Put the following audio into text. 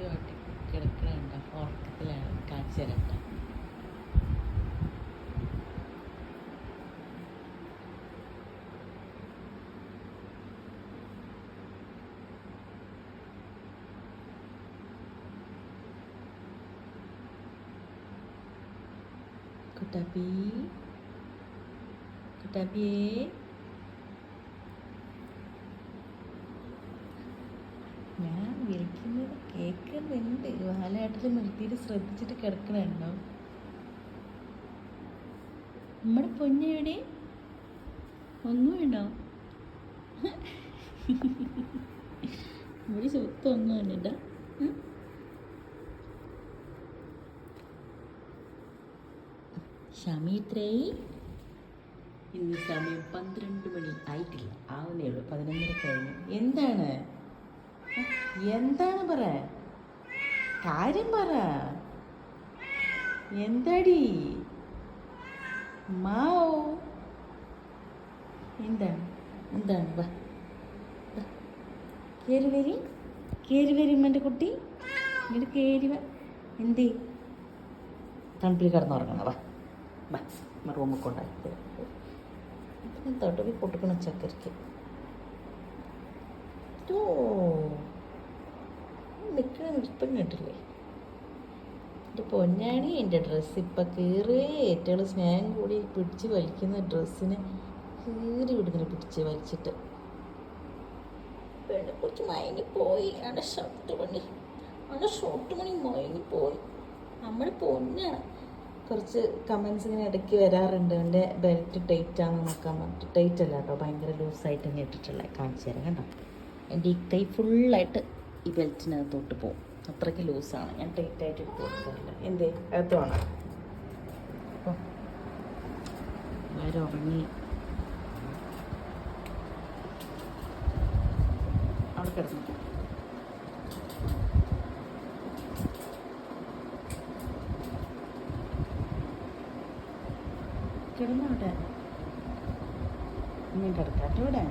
കാട്ടി കിടക്കണുണ്ട, ഉറക്കത്തിലാണ്. കാണിച്ചു തരണ്ട. കുട്ടാപ്പി, കുട്ടാപ്പിയേ, ഞാൻ വിളിക്കുന്നത് കേൾക്കുന്നുണ്ട്. വാലാട്ടിൽ നിർത്തിയിട്ട് ശ്രദ്ധിച്ചിട്ട് കിടക്കണുണ്ടോ? നമ്മുടെ പൊന്നെവിടെ? ഒന്നും വേണോ? ഒരു സ്വത്തൊന്നും വേണ്ട. ഷമീത്രേ, ഇന്ന് സമയം 12 മണി ആയിട്ടില്ല, ആവുന്നേ ഉള്ളൂ. 11:30 കഴിഞ്ഞു. എന്താണ് എന്താണ് പറ, കാര്യം പറ. എന്താടി മാവോ? എന്താണ് എന്താണ്? വാ, കയറി വരി, കയറി വരും എൻ്റെ കുട്ടി. ഇങ്ങോട്ട് കയറി വാ. എന്തേ തണുപ്പിൽ കിടന്നുറങ്ങണം? വാ വാ, റൂമിൽ കൊണ്ടാക്കി തൊട്ടത് പൊട്ടിക്കണം ചക്കരിക്ക്. ഓ, നിൽക്കണ നൃത്തം കേട്ടില്ലേ എൻ്റെ പൊന്നാണി? എൻ്റെ ഡ്രസ്സ് ഇപ്പം കീറി ഏറ്റവും സ്നേഹം കൂടി പിടിച്ച് വലിക്കുന്ന ഡ്രസ്സിനെ കീറി വിടുന്നില്ല, പിടിച്ച് വലിച്ചിട്ട്. പെണ്ണെ കുറച്ച് മയങ്ങിപ്പോയി. അവിടെ ഷോട്ട് മണി മയങ്ങിപ്പോയി. നമ്മുടെ പൊന്നാണ്. കുറച്ച് കമൻസ് ഇങ്ങനെ ഇടയ്ക്ക് വരാറുണ്ട്, എൻ്റെ ബെൽറ്റ് ടൈറ്റ് ആണെന്ന് നോക്കാൻ പറഞ്ഞിട്ട്. ടൈറ്റ് അല്ല കേട്ടോ, ഭയങ്കര ലൂസായിട്ട് തന്നെ ഇട്ടിട്ടുള്ള. കാണിച്ചു തരാം കണ്ടോ. എൻ്റെ ഈ കൈ ഫുള്ളായിട്ട് ഈ ബെൽറ്റിനകത്തോട്ട് പോകും, അത്രയ്ക്ക് ലൂസാണ്. ഞാൻ ടൈറ്റായിട്ട് എടുത്ത് കൊടുക്കാറില്ല. എന്തേ അകത്ത് വേണം? അപ്പോൾ എല്ലാവരും ഉറങ്ങി. അവിടെ കിടന്നു. കിടന്നോട്ടെ, ഇനി കിടക്കാട്ടെ ഇവിടെ.